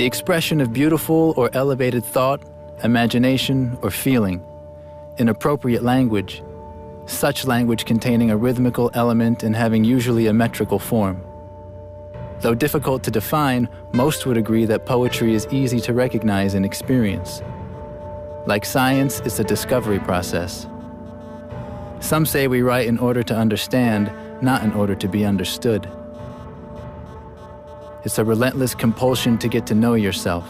The expression of beautiful or elevated thought, imagination, or feeling in appropriate language, such language containing a rhythmical element and having usually a metrical form. Though difficult to define, most would agree that poetry is easy to recognize and experience. Like science, it's a discovery process. Some say we write in order to understand, not in order to be understood. It's a relentless compulsion to get to know yourself.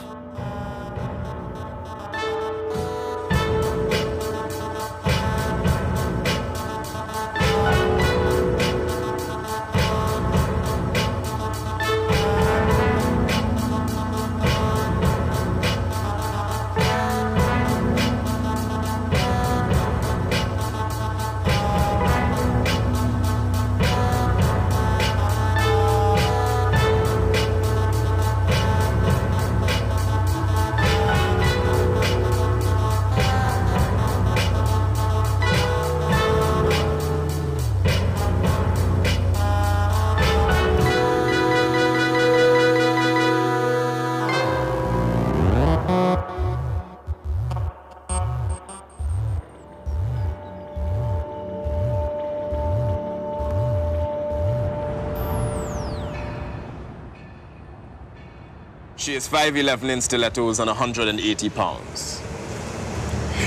She is 5'11" in stilettos and 180 pounds.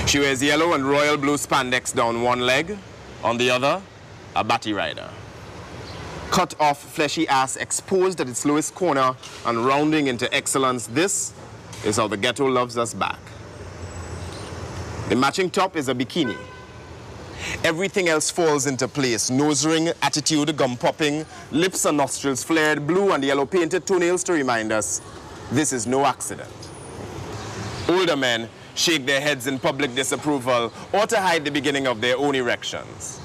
She wears yellow and royal blue spandex down one leg, on the other, a batty rider. Cut off fleshy ass exposed at its lowest corner and rounding into excellence, this is how the ghetto loves us back. The matching top is a bikini. Everything else falls into place. Nose ring, attitude, gum popping, lips and nostrils flared, blue and yellow painted toenails to remind us this is no accident. Older men shake their heads in public disapproval or to hide the beginning of their own erections.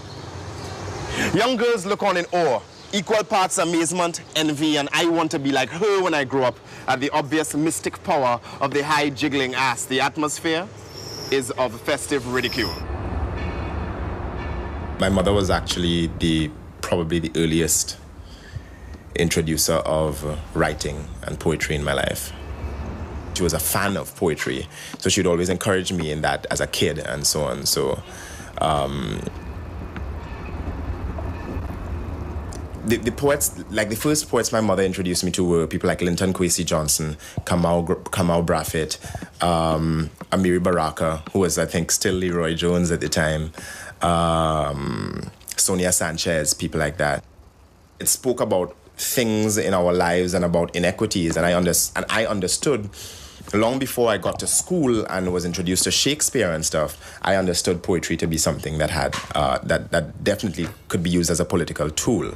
Young girls look on in awe, equal parts amazement, envy, and I want to be like her when I grow up at the obvious mystic power of the high jiggling ass. The atmosphere is of festive ridicule. My mother was actually probably the earliest introducer of writing and poetry in my life. She was a fan of poetry, so she'd always encourage me in that as a kid and so on. So the poets, like the first poets my mother introduced me to were people like Linton Kwesi Johnson, Kamau Brafitt, Amiri Baraka, who was, I think, still Leroy Jones at the time, Sonia Sanchez, people like that. It spoke about things in our lives and about inequities, and I understood long before I got to school and was introduced to Shakespeare and stuff. I understood poetry to be something that had that definitely could be used as a political tool.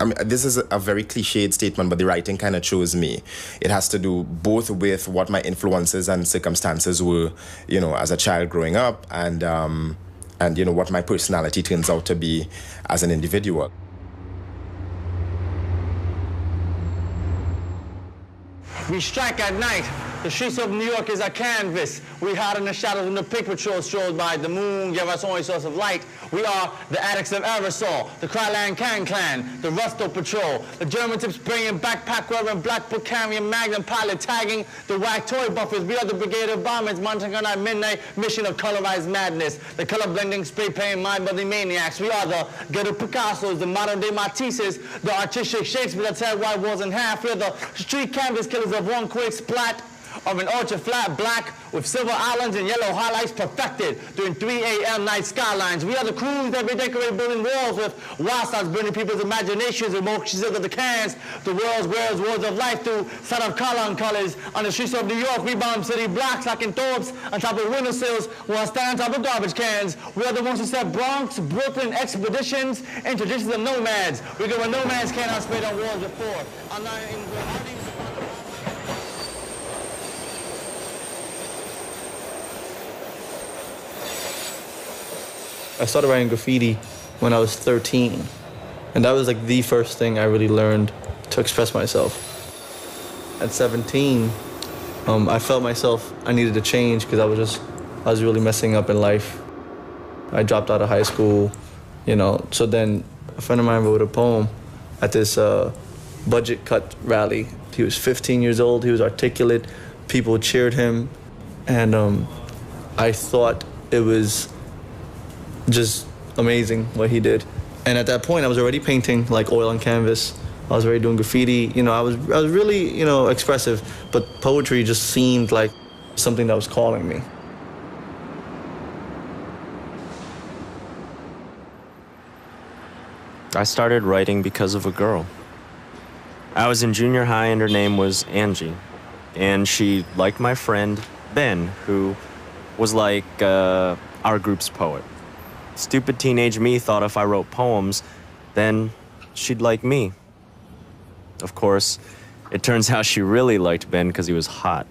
I mean, this is a very cliched statement, but the writing kind of chose me. It has to do both with what my influences and circumstances were, you know, as a child growing up, and you know, what my personality turns out to be as an individual. We strike at night. The streets of New York is a canvas. We hide in the shadows when the pink patrol strolls by. The moon gave us only source of light. We are the addicts of aerosol, the Krylan Can Clan, the Rusto Patrol, the German tips bringing backpack wearing black book carrying magnum pilot tagging the whack toy buffers. We are the brigade of bombers mounting on our midnight mission of colorized madness, the color blending spray paint mind-bending maniacs. We are the ghetto Picassos, the modern day Matisses, the artistic Shakespeare that tear white walls in half. We are the street canvas killers of one quick splat of an ultra flat black with silver islands and yellow highlights perfected during 3 a.m. night skylines. We are the crews that redecorate building walls with wild stars burning people's imaginations and motions of the cans. The world's words of life through set of color colors. On the streets of New York, we bomb city blocks like in Thorpe's on top of windowsills while stand on top of garbage cans. We are the ones who set Bronx, Brooklyn expeditions and traditions of nomads. We go where nomads cannot spade on walls before. I started writing graffiti when I was 13, and that was like the first thing I really learned to express myself. At 17, I felt myself, I needed to change because I was really messing up in life. I dropped out of high school, you know, so then a friend of mine wrote a poem at this budget cut rally. He was 15 years old, he was articulate, people cheered him, and I thought it was just amazing what he did. And at that point, I was already painting like oil on canvas. I was already doing graffiti. You know, I was really, you know, expressive, but poetry just seemed like something that was calling me. I started writing because of a girl. I was in junior high and her name was Angie. And she liked my friend, Ben, who was like our group's poet. Stupid teenage me thought if I wrote poems, then she'd like me. Of course, it turns out she really liked Ben because he was hot.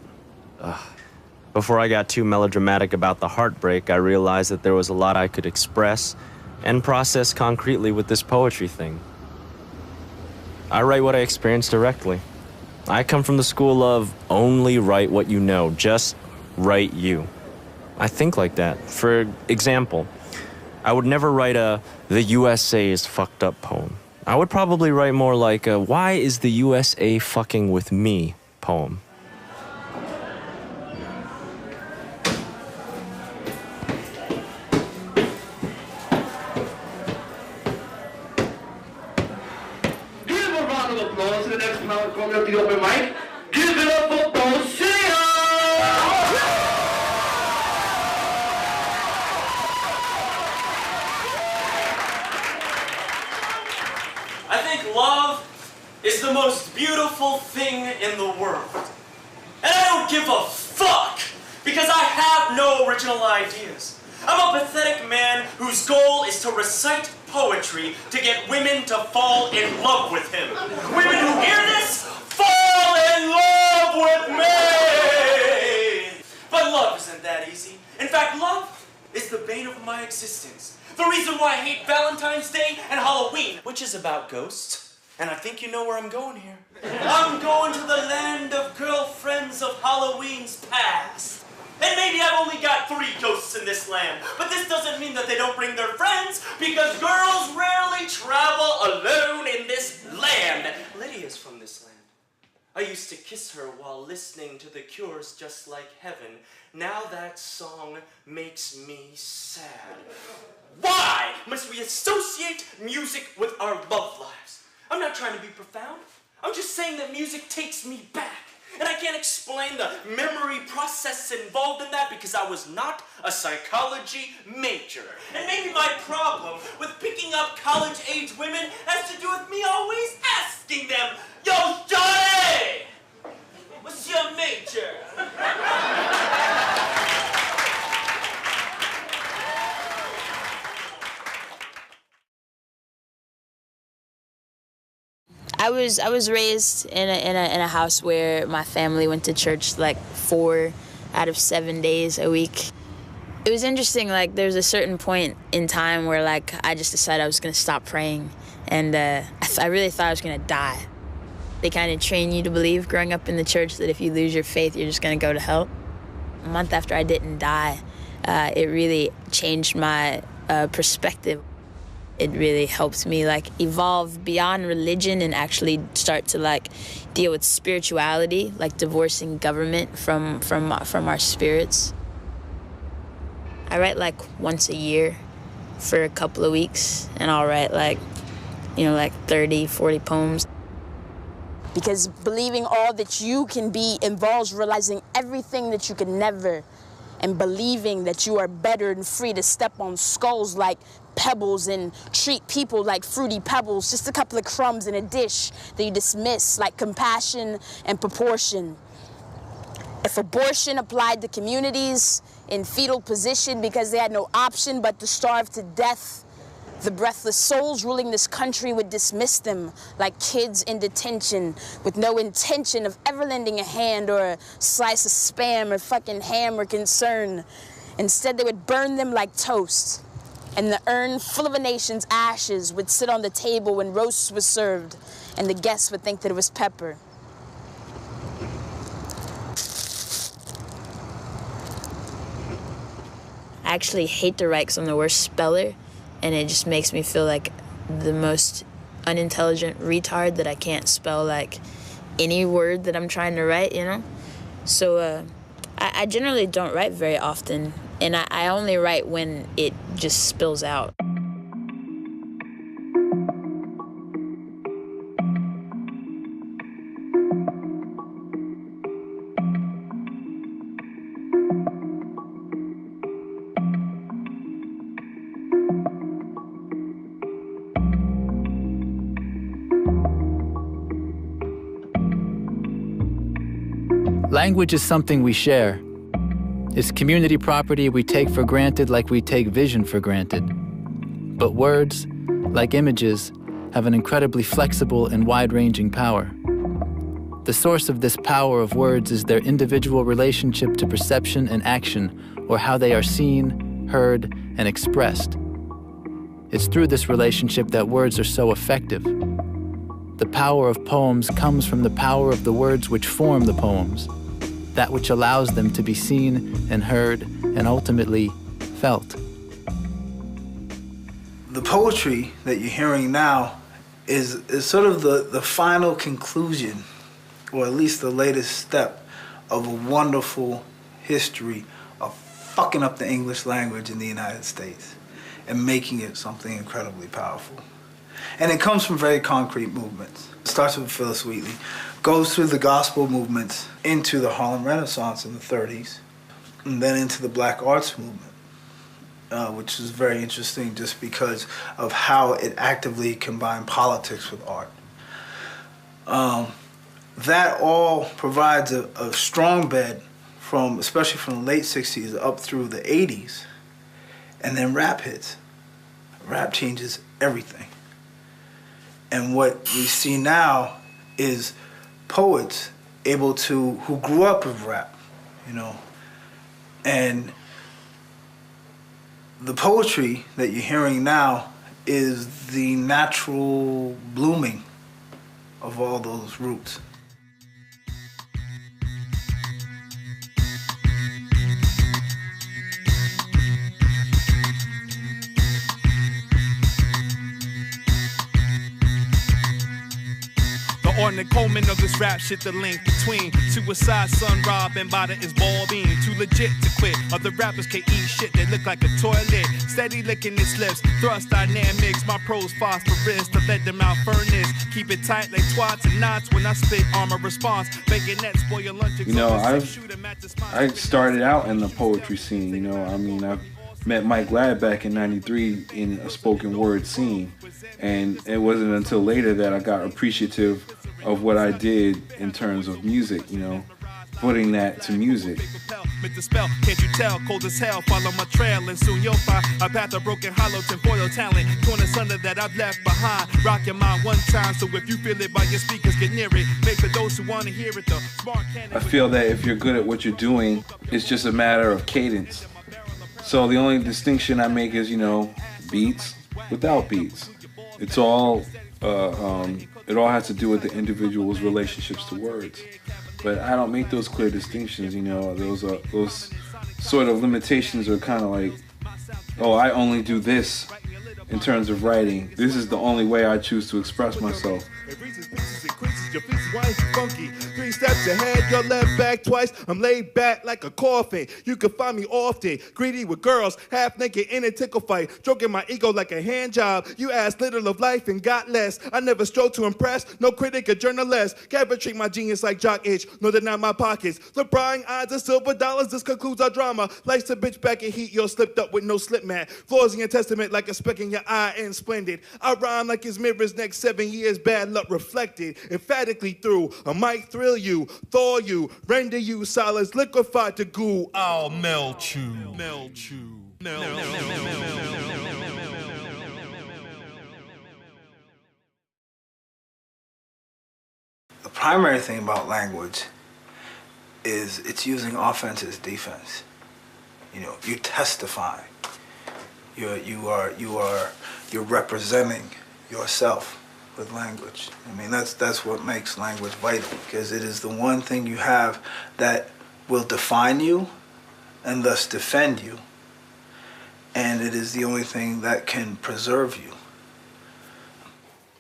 Ugh. Before I got too melodramatic about the heartbreak, I realized that there was a lot I could express and process concretely with this poetry thing. I write what I experience directly. I come from the school of only write what you know, just write you. I think like that. For example, I would never write a "the USA is fucked up" poem. I would probably write more like a "why is the USA fucking with me" poem. Give a round of applause to the next man coming up to the open mic. Give it up for Osuna! I think love is the most beautiful thing in the world. And I don't give a fuck because I have no original ideas. I'm a pathetic man whose goal is to recite poetry to get women to fall in love with him. Women who hear this, fall in love with me! But love isn't that easy. In fact, love is the bane of my existence. The reason why I hate Valentine's Day and Halloween, which is about ghosts. And I think you know where I'm going here. I'm going to the land of girlfriends of Halloween's past. And maybe I've only got 3 ghosts in this land, but this doesn't mean that they don't bring their friends, because girls rarely travel alone in this land. Lydia's from this land. I used to kiss her while listening to The Cure's Just Like Heaven. Now that song makes me sad. Why must we associate music with our love lives? I'm not trying to be profound. I'm just saying that music takes me back. And I can't explain the memory process involved in that because I was not a psychology major. And maybe my problem with picking up college-age women has to do with me always asking them, "Yo, Johnny, what's your major?" I was raised in a house where my family went to church like 4 out of 7 days a week. It was interesting, like there was a certain point in time where like I just decided I was gonna stop praying, and I really thought I was gonna die. They kind of train you to believe growing up in the church that if you lose your faith, you're just gonna go to hell. A month after I didn't die, it really changed my perspective. It really helped me like evolve beyond religion and actually start to like deal with spirituality, like divorcing government from our spirits. I write like once a year for a couple of weeks, and I'll write like, you know, like 30, 40 poems. Because believing all that you can be involves realizing everything that you can never, and believing that you are better and free to step on skulls like pebbles and treat people like fruity pebbles, just a couple of crumbs in a dish that you dismiss like compassion and proportion. If abortion applied to communities in fetal position because they had no option but to starve to death, the breathless souls ruling this country would dismiss them like kids in detention with no intention of ever lending a hand or a slice of Spam or fucking ham or concern. Instead, they would burn them like toast. And the urn full of a nation's ashes would sit on the table when roast was served, and the guests would think that it was pepper. I actually hate to write because I'm the worst speller, and it just makes me feel like the most unintelligent retard that I can't spell like any word that I'm trying to write, you know? So I generally don't write very often, and I only write when it just spills out. Language is something we share. It's community property we take for granted like we take vision for granted. But words, like images, have an incredibly flexible and wide-ranging power. The source of this power of words is their individual relationship to perception and action, or how they are seen, heard, and expressed. It's through this relationship that words are so effective. The power of poems comes from the power of the words which form the poems, that which allows them to be seen and heard and ultimately felt. The poetry that you're hearing now is sort of the final conclusion, or at least the latest step, of a wonderful history of fucking up the English language in the United States and making it something incredibly powerful. And it comes from very concrete movements. It starts with Phyllis Wheatley, goes through the gospel movements into the Harlem Renaissance in the 30s, and then into the Black Arts movement, which is very interesting just because of how it actively combined politics with art. That all provides a strong bed especially from the late 60s up through the 80s, and then rap hits. Rap changes everything. And what we see now is poets who grew up with rap, you know, and the poetry that you're hearing now is the natural blooming of all those roots. On the Coleman of this rap shit, the link between suicide, son, rob, and bada is ball bean. Too legit to quit. Other rappers can eat shit, they look like a toilet. Steady licking his lips, thrust dynamics. My pros phosphorus to let them out furnace. Keep it tight like twats and knots when I spit armor response. Baconette spoil your lunch. You know, I started out in the poetry scene, you know. I mean, I met Mike Ladd back in '93 in a spoken word scene. And it wasn't until later that I got appreciative of what I did in terms of music, you know, putting that to music. Can't you tell? Cold as hell, follow my trail and soon you'll find a path of broken hollow tinfoil talent. Corner thunder that I've left behind. Rock your mind one time, so if you feel it by your speakers, get near it. Make for those who want to hear it, the smart cannon. I feel that if you're good at what you're doing, it's just a matter of cadence. So the only distinction I make is, you know, beats without beats. It's all, it all has to do with the individual's relationships to words. But I don't make those clear distinctions, you know. Those sort of limitations are kind of like, oh, I only do this in terms of writing. This is the only way I choose to express myself. Your feet white, funky. 3 steps ahead, your left back twice. I'm laid back like a coffin. You can find me often, greedy with girls, half naked in a tickle fight, stroking my ego like a hand job. You asked little of life and got less. I never strove to impress, no critic or journalist. Can't treat my genius like jock itch, nor deny my pockets. The prying eyes of silver dollars, this concludes our drama. Lights a bitch back in heat, you're slipped up with no slip mat. Flaws in your testament like a speck in your eye and splendid. I rhyme like his mirror's next 7 years, bad luck reflected. Emphatically through, I might thrill you, thaw you, render you solids liquefied to goo. I'll melt you, melt you, melt you. The primary thing about language is it's using offense as defense. You know, you testify. You're representing yourself with language. I mean, that's what makes language vital, because it is the one thing you have that will define you and thus defend you, and it is the only thing that can preserve you.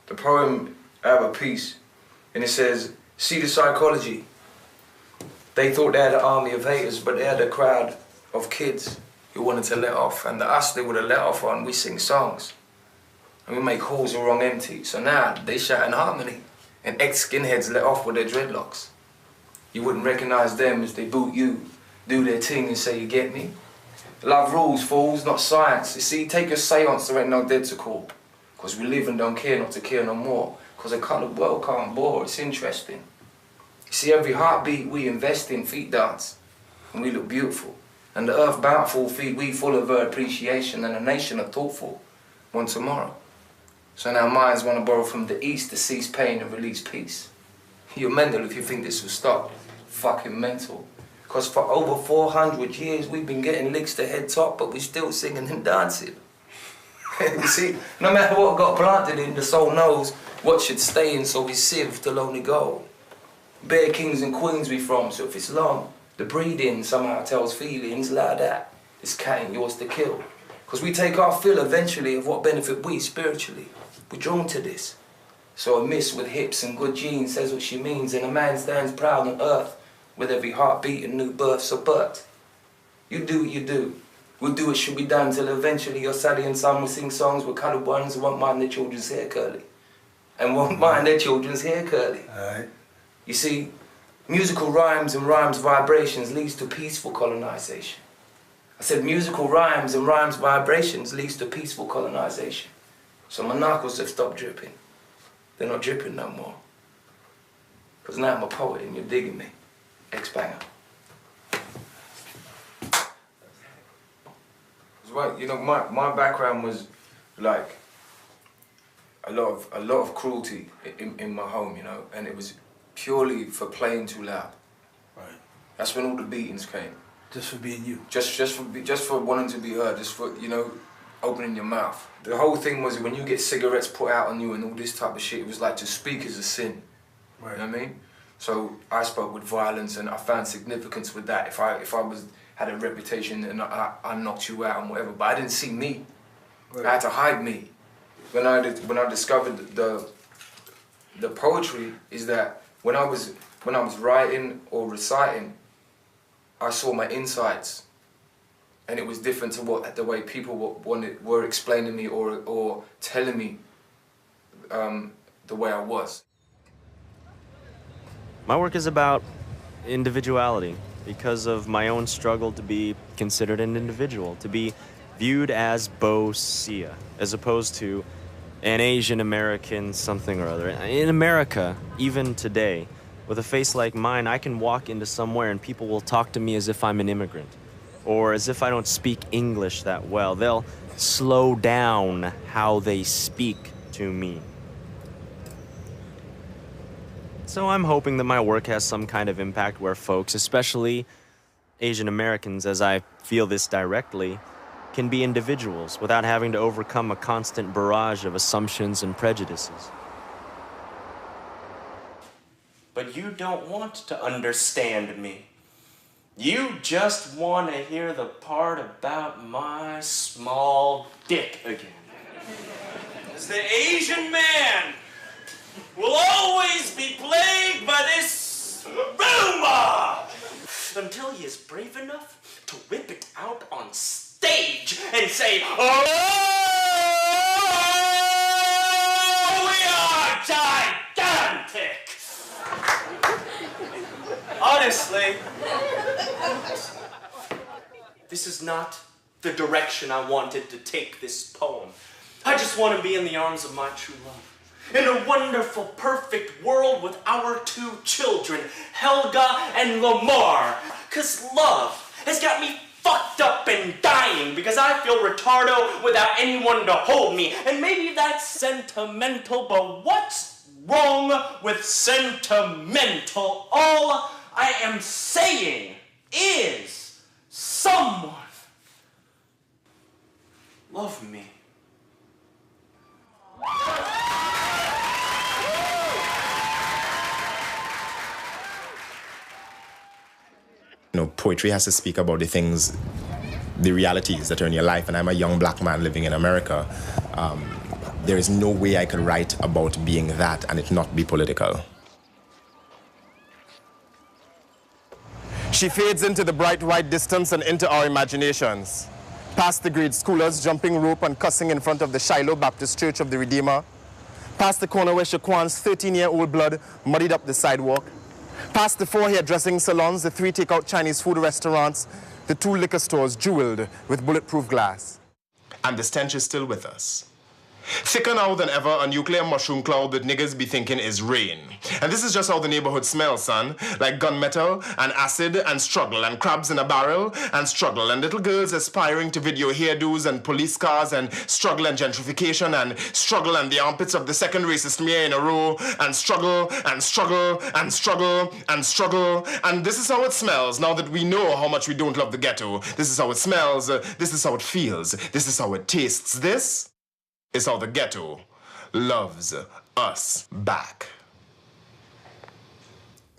The poem, I have a piece, and it says, see the psychology. They thought they had an army of haters, but they had a crowd of kids who wanted to let off, and us they would have let off on. We sing songs, and we make halls all wrong empty. So now they shout in harmony, and ex-skinheads let off with their dreadlocks. You wouldn't recognize them as they boot you, do their thing and say, you get me? Love rules, fools, not science. You see, take your seance, there ain't no dead to call. Because we live and don't care not to care no more. Because a coloured world can't bore, it's interesting. You see, every heartbeat we invest in, feet dance, and we look beautiful. And the earth bountiful, feet we full of her appreciation, and a nation are thoughtful, one tomorrow. So now minds want to borrow from the east to cease pain and release peace. You're mental if you think this will stop. Fucking mental. Because for over 400 years we've been getting licks to head top, but we're still singing and dancing. You see, no matter what got planted in, the soul knows what should stay in, so we sieve till only gold. Bare kings and queens we from, so if it's long, the breeding somehow tells feelings like that. It's cat and yours to kill. Because we take our fill eventually of what benefit we spiritually. We're drawn to this. So a miss with hips and good genes says what she means, and a man stands proud on earth with every heartbeat and new birth. So Bert, you do what you do. We'll do what should be done till eventually your Sally and son will sing songs with coloured ones who won't mind their children's hair curly. And won't mind their children's hair curly. Alright. You see, musical rhymes and rhymes vibrations leads to peaceful colonization. I said musical rhymes and rhymes vibrations leads to peaceful colonization. So my knuckles have stopped dripping. They're not dripping no more. Because now I'm a poet and you're digging me. Ex-banger. Right, you know, my background was like a lot of cruelty in my home, you know, and it was purely for playing too loud. Right. That's when all the beatings came. Just for being you. Just for wanting to be heard, just for, you know, opening your mouth. The whole thing was when you get cigarettes put out on you and all this type of shit, it was like to speak is a sin. Right. You know what I mean? So I spoke with violence and I found significance with that. If I had a reputation and I knocked you out and whatever, but I didn't see me. Right. I had to hide me. When I discovered the poetry is that when I was writing or reciting, I saw my insides, and it was different to the way people were explaining me or telling me the way I was. My work is about individuality because of my own struggle to be considered an individual, to be viewed as Bo-Sia, as opposed to an Asian American something or other. In America, even today, with a face like mine, I can walk into somewhere and people will talk to me as if I'm an immigrant, or as if I don't speak English that well. They'll slow down how they speak to me. So I'm hoping that my work has some kind of impact where folks, especially Asian Americans, as I feel this directly, can be individuals without having to overcome a constant barrage of assumptions and prejudices. But you don't want to understand me. You just want to hear the part about my small dick again. As the Asian man will always be plagued by this rumor until he is brave enough to whip it out on stage and say, "Oh, we are gigantic!" Honestly, this is not the direction I wanted to take this poem. I just want to be in the arms of my true love. In a wonderful, perfect world with our two children, Helga and Lamar. 'Cause love has got me fucked up and dying because I feel retardo without anyone to hold me. And maybe that's sentimental, but what's wrong with sentimental? All I am saying is someone love me. You know, poetry has to speak about the things, the realities that are in your life. And I'm a young black man living in America. there is no way I could write about being that and it not be political. She fades into the bright white distance and into our imaginations. Past the grade schoolers jumping rope and cussing in front of the Shiloh Baptist Church of the Redeemer. Past the corner where Shaquan's 13-year-old blood muddied up the sidewalk. Past the 4 hairdressing salons, the 3 takeout Chinese food restaurants, the 2 liquor stores jeweled with bulletproof glass. And the stench is still with us. Thicker now than ever, a nuclear mushroom cloud that niggas be thinking is rain. And this is just how the neighborhood smells, son. Like gunmetal and acid and struggle and crabs in a barrel and struggle and little girls aspiring to video hairdos and police cars and struggle and gentrification and struggle and the armpits of the second racist mayor in a row and struggle and struggle and struggle and struggle. And this is how it smells now that we know how much we don't love the ghetto. This is how it smells. This is how it feels. This is how it tastes. This is how the ghetto loves us back.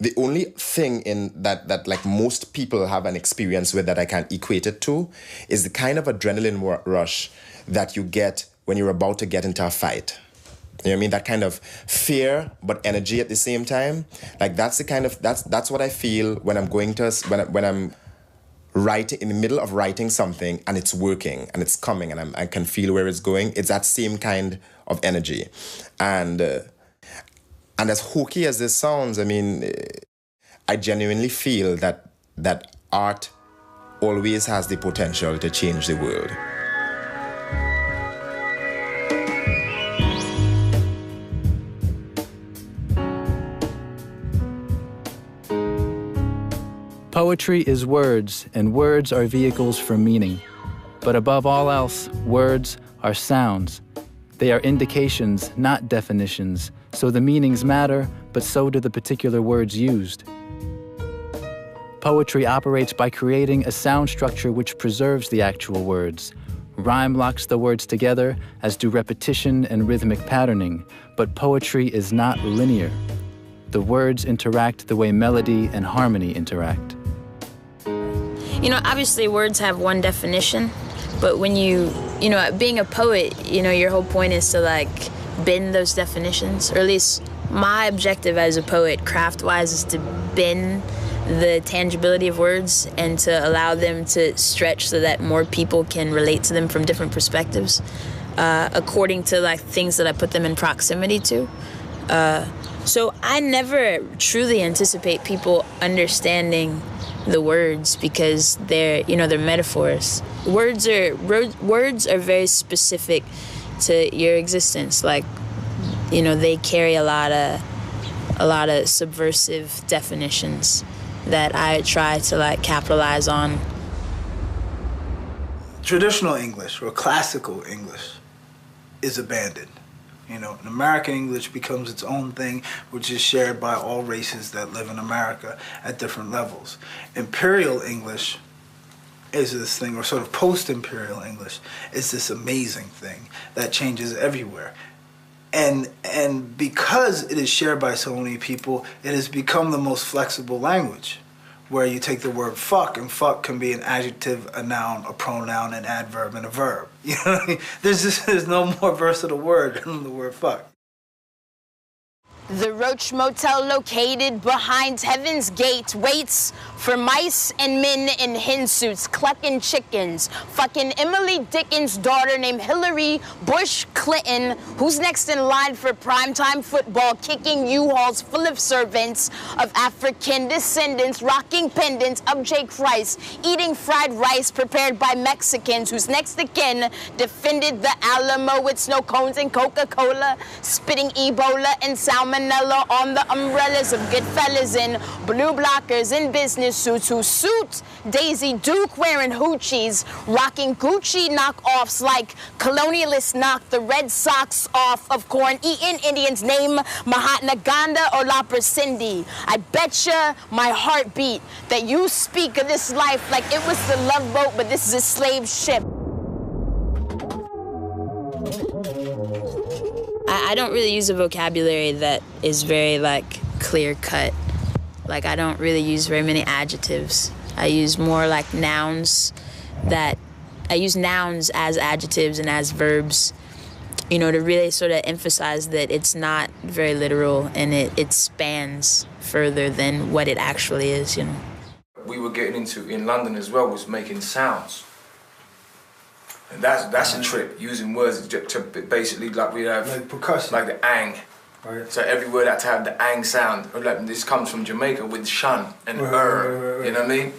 The only thing in that like most people have an experience with that I can equate it to is the kind of adrenaline rush that you get when you're about to get into a fight. You know what I mean? That kind of fear but energy at the same time. Like that's the kind of that's what I feel when I'm going to when I'm writing in the middle of writing something and it's working and it's coming and I can feel where it's going. It's that same kind of energy. And as hokey as this sounds, I mean, I genuinely feel that art always has the potential to change the world. Poetry is words, and words are vehicles for meaning. But above all else, words are sounds. They are indications, not definitions, so the meanings matter, but so do the particular words used. Poetry operates by creating a sound structure which preserves the actual words. Rhyme locks the words together, as do repetition and rhythmic patterning, but poetry is not linear. The words interact the way melody and harmony interact. You know, obviously words have one definition, but when you know, being a poet, you know, your whole point is to like bend those definitions, or at least my objective as a poet, craft-wise, is to bend the tangibility of words and to allow them to stretch so that more people can relate to them from different perspectives, according to like things that I put them in proximity to. So I never truly anticipate people understanding the words because they're metaphors. Words are very specific to your existence. Like, you know, they carry a lot of subversive definitions that I try to like capitalize on. Traditional English or classical English is abandoned. You know, American English becomes its own thing, which is shared by all races that live in America at different levels. Imperial English is this thing, or sort of post-imperial English is this amazing thing that changes everywhere. And because it is shared by so many people, it has become the most flexible language, where you take the word fuck, and fuck can be an adjective, a noun, a pronoun, an adverb, and a verb. You know what I mean? There's no more versatile word than the word fuck. The Roach Motel, located behind Heaven's Gate, waits for mice and men in hen suits clucking chickens, fucking Emily Dickens' daughter named Hillary Bush Clinton, who's next in line for primetime football, kicking U-Hauls full of servants of African descendants, rocking pendants of J. Christ, eating fried rice prepared by Mexicans, who's next of kin defended the Alamo with snow cones and Coca-Cola, spitting Ebola and salmonella on the umbrellas of good fellas in blue blockers in business suits who suit Daisy Duke wearing hoochies, rocking Gucci knockoffs like colonialists knock the Red Sox off of corn-eating Indians named Mahatma Gandhi or Lapa Cindy. I betcha my heartbeat that you speak of this life like it was the Love Boat, but this is a slave ship. I don't really use a vocabulary that is very, like, clear-cut. Like, I don't really use very many adjectives. I use more, like, nouns I use nouns as adjectives and as verbs you know, to really sort of emphasize that it's not very literal and it spans further than what it actually is, you know. We were getting into in London as well was making sounds. And that's a trip, using words to basically like we have like percussion, like the ang. Right. So every word had to have the ang sound. Like this comes from Jamaica with shun and right. You know what I mean?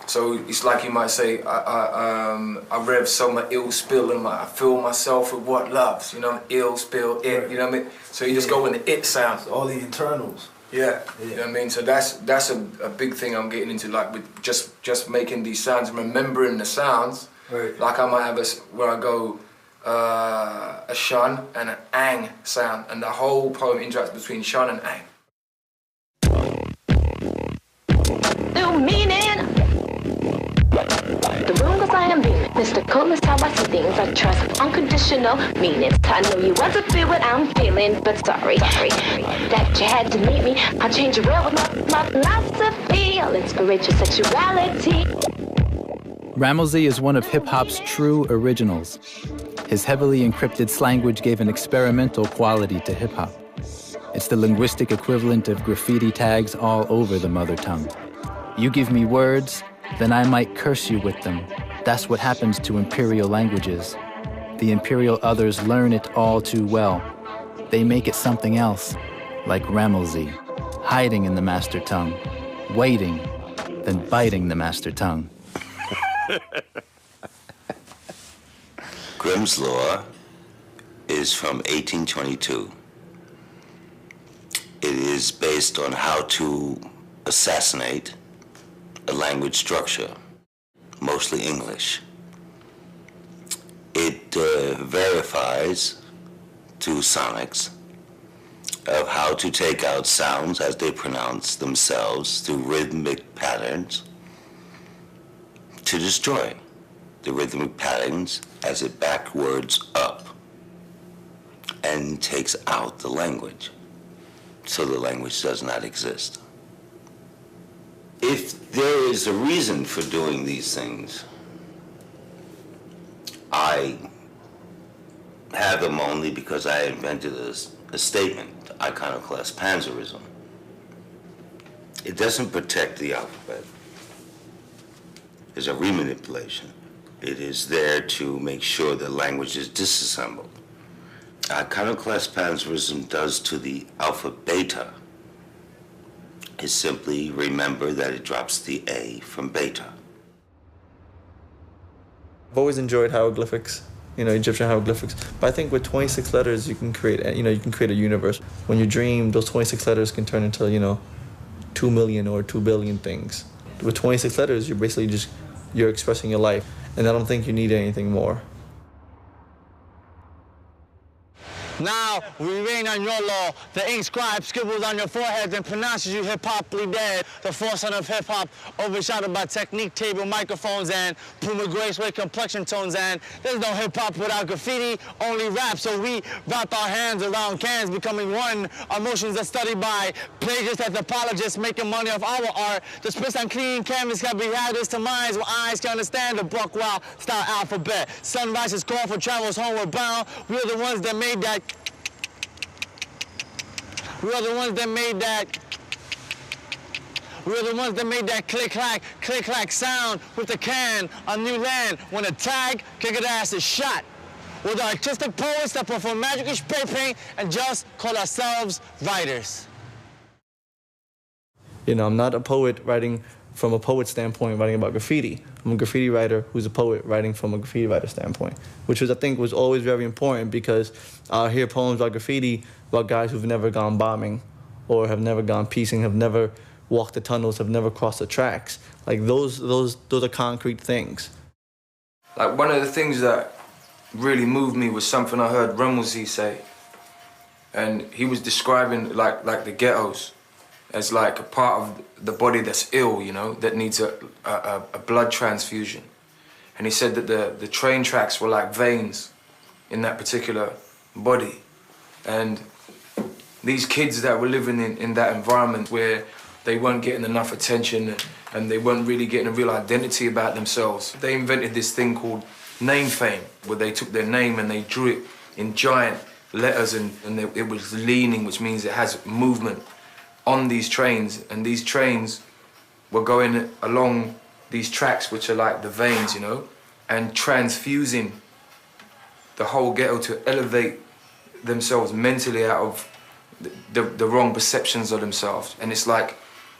So it's like you might say, I rev so my ill spill and I fill myself with what loves, you know, ill spill it, right. You know what I mean? So you just go in the it sounds. All the internals. Yeah, you know what I mean? So that's a big thing I'm getting into, like with just making these sounds, remembering the sounds. Right. Like I might have where I go a shun and an ang sound, and the whole poem interacts between shun and ang. New meaning. The room goes I am beaming. Mr. Cool is how I see things. I trust unconditional meanings. I know you want to feel what I'm feeling, but sorry that you had to meet me. I'll change your world with my philosophy. I'll inspirate your sexuality. Rammellzee is one of hip-hop's true originals. His heavily encrypted slanguage gave an experimental quality to hip-hop. It's the linguistic equivalent of graffiti tags all over the mother tongue. You give me words, then I might curse you with them. That's what happens to imperial languages. The imperial others learn it all too well. They make it something else, like Rammellzee, hiding in the master tongue, waiting, then biting the master tongue. Grimm's Law is from 1822. It is based on how to assassinate a language structure, mostly English. It verifies through sonics of how to take out sounds as they pronounce themselves through rhythmic patterns to destroy the rhythmic patterns as it backwards up and takes out the language, so the language does not exist. If there is a reason for doing these things, I have them only because I invented a statement, iconoclast panzerism. It doesn't protect the alphabet. It's a remanipulation. It is there to make sure the language is disassembled. Iconoclast panzerism does to the alpha beta is simply remember that it drops the A from beta. I've always enjoyed hieroglyphics, Egyptian hieroglyphics. But I think with 26 letters, you can create, you can create a universe. When you dream, those 26 letters can turn into, 2 million or 2 billion things. With 26 letters, you're basically you're expressing your life. And I don't think you need anything more. Now we reign on your law. The ink scribe scribbles on your foreheads and pronounces you hip-hoply dead. The forefront of hip-hop overshadowed by technique, table, microphones, and Puma Grace way complexion tones. And there's no hip-hop without graffiti, only rap. So we wrap our hands around cans, becoming one. Emotions are studied by plagiarists, anthropologists, making money off our art. The spits on clean canvas can be added to minds where eyes can understand the buck wild style alphabet. Sunrise is called for travels homeward bound. We're the ones that made that. We are the ones that made that. We are the ones that made that click-clack sound with the can on new land. When a tag, kick it ass is shot. We're the artistic poets that perform magic spray paint and just call ourselves writers. I'm not a poet writing from a poet standpoint, writing about graffiti. I'm a graffiti writer who's a poet writing from a graffiti writer standpoint, which I think was always very important because I hear poems about graffiti about guys who've never gone bombing or have never gone piecing, have never walked the tunnels, have never crossed the tracks. Like those are concrete things. Like one of the things that really moved me was something I heard Rammellzee say. And he was describing like the ghettos as like a part of the body that's ill, that needs a blood transfusion. And he said that the train tracks were like veins in that particular body. And these kids that were living in that environment where they weren't getting enough attention and they weren't really getting a real identity about themselves, they invented this thing called name fame, where they took their name and they drew it in giant letters, and it was leaning, which means it has movement on these trains, and these trains were going along these tracks, which are like the veins, you know, and transfusing the whole ghetto to elevate themselves mentally out of the wrong perceptions of themselves. And it's like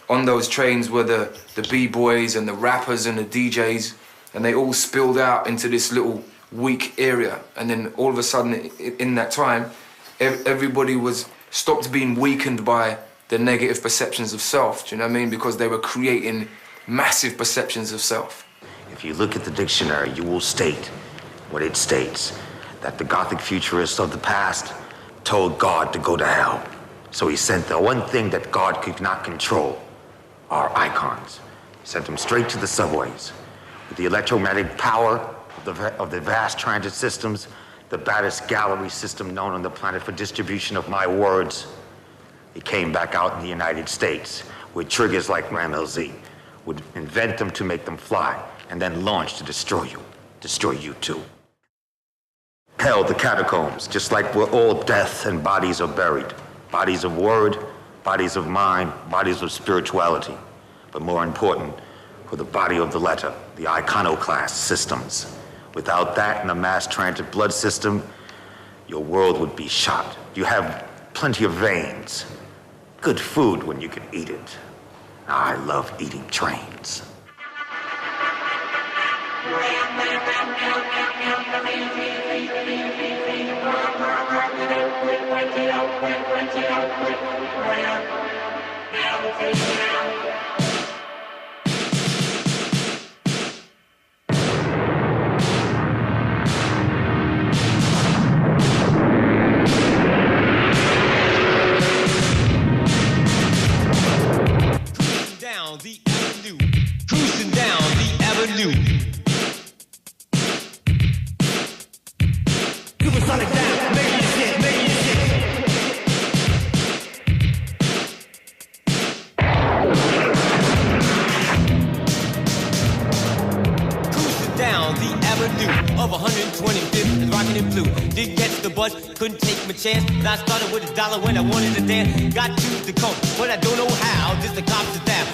on those trains were the B-boys and the rappers and the DJs, and they all spilled out into this little weak area. And then all of a sudden, in that time, everybody was stopped being weakened by the negative perceptions of self, do you know what I mean? Because they were creating massive perceptions of self. If you look at the dictionary, you will state what it states, that the Gothic futurists of the past told God to go to hell. So he sent the one thing that God could not control, our icons. He sent them straight to the subways. With the electromagnetic power of the vast transit systems, the baddest gallery system known on the planet for distribution of my words, he came back out in the United States with triggers like Ram-LZ, would invent them to make them fly, and then launch to destroy you too. Hell, the catacombs, just like where all death and bodies are buried. Bodies of word, bodies of mind, bodies of spirituality. But more important, for the body of the letter, the iconoclast systems. Without that and a mass transit blood system, your world would be shot. You have plenty of veins. Good food when you can eat it. I love eating trains. Cruising down the avenue. Supersonic sound, make you shit, make you shit. Cruising down the avenue of 125th and rocking in blue. Didn't catch the bus, couldn't take my chance, but I started with $1 when I wanted to dance. Got to the coast, but I don't know how. Just the cops are down.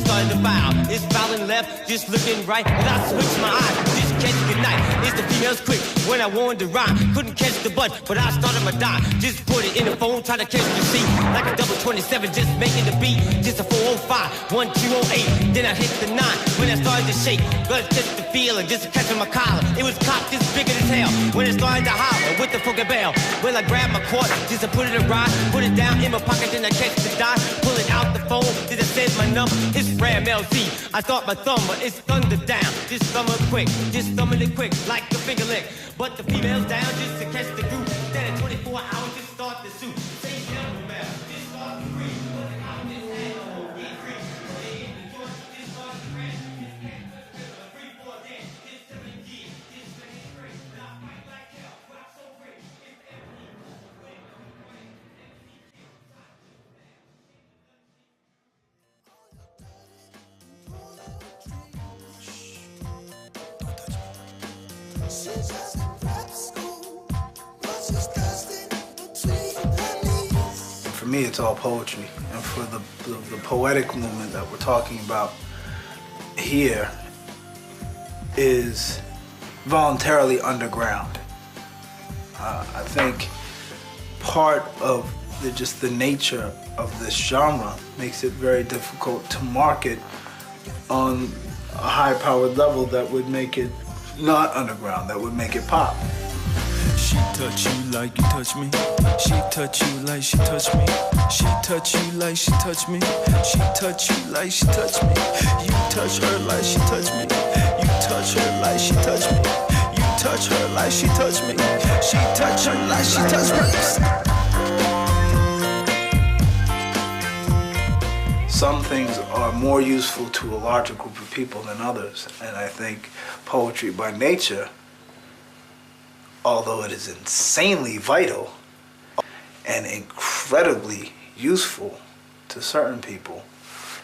Starting to foul, it's fouling left, just looking right. As I switch my eyes, just catch the night. It's the females quick when I wanted to rhyme. Couldn't catch the bus, but I started my dime. Just put it in the phone, try to catch the seat. Like a double 27, just making the beat. Just a 405, 1208. Then I hit the 9 when I started to shake. But just the feeling, just catching my collar. It was cocked just bigger as hell when it started to holler with the fucking bell. Well, I grabbed my quarter, just to put it in ride. Put it down in my pocket, then I catch the dime. Pull it out the phone, then I said my number. It's Ram-LZ, I start my thumber, it's thunder down. Just thumber quick, just thumbing it quick, like a finger lick. But the female's down just to catch the groove. Then in 24 hours, just start the suit. Say gentleman, just start the free. Put it out this hand, get free. Stay in the joint, just start the crash. Just can't touch the free for a dance. Just 7 years, just 23. Now fight like hell, rock so great. It's everything. For me, it's all poetry, and for the poetic movement that we're talking about here is voluntarily underground. I think part of just the nature of this genre makes it very difficult to market on a high-powered level that would make it not underground, that would make it pop. She touch you like you touch me. She touch you like she touch me. She touch you like she touch me. She touch you like she touch me. You touch her like she touch me. You touch her like she touch me. You touch her like she touch me. She touch her like she touch me. Some things are more useful to a larger group of people than others, and I think poetry by nature, although it is insanely vital and incredibly useful to certain people,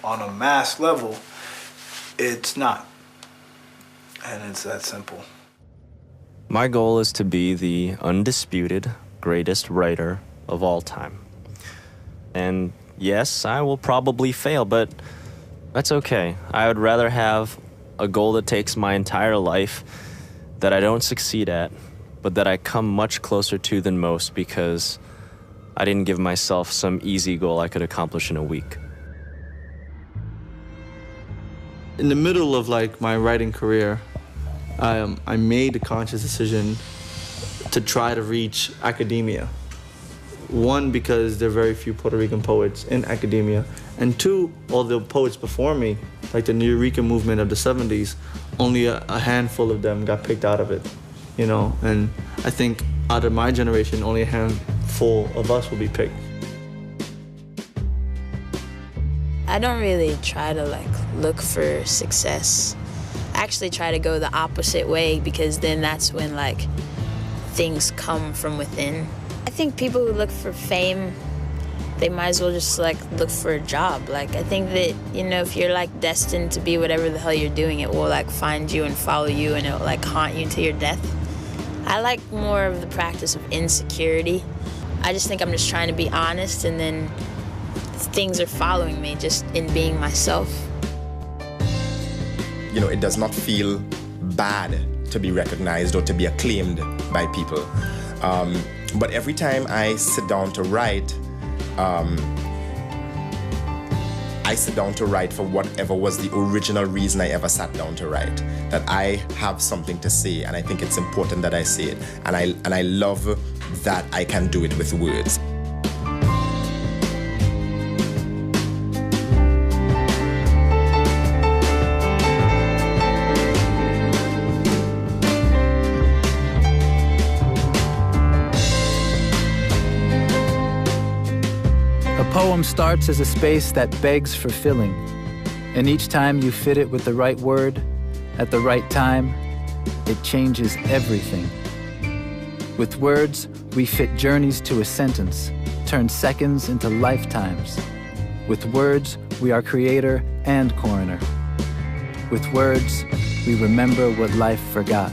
on a mass level, it's not. And it's that simple. My goal is to be the undisputed greatest writer of all time. And yes, I will probably fail, but that's okay. I would rather have a goal that takes my entire life that I don't succeed at, but that I come much closer to than most because I didn't give myself some easy goal I could accomplish in a week. In the middle of like my writing career, I made a conscious decision to try to reach academia. One, because there are very few Puerto Rican poets in academia, and two, all the poets before me, like the Eureka movement of the 70s, only a handful of them got picked out of it, you know? And I think out of my generation, only a handful of us will be picked. I don't really try to like look for success. I actually try to go the opposite way because then that's when like things come from within. I think people who look for fame, they might as well just like look for a job. Like I think that, you know, if you're like destined to be whatever the hell you're doing, it will like find you and follow you and it will like haunt you to your death. I like more of the practice of insecurity. I just think I'm just trying to be honest and then things are following me just in being myself. You know, it does not feel bad to be recognized or to be acclaimed by people. But every time I sit down to write, I sit down to write for whatever was the original reason I ever sat down to write. That I have something to say, and I think it's important that I say it. And I love that I can do it with words. A poem starts as a space that begs for filling, and each time you fit it with the right word, at the right time, it changes everything. With words, we fit journeys to a sentence, turn seconds into lifetimes. With words, we are creator and coroner. With words, we remember what life forgot.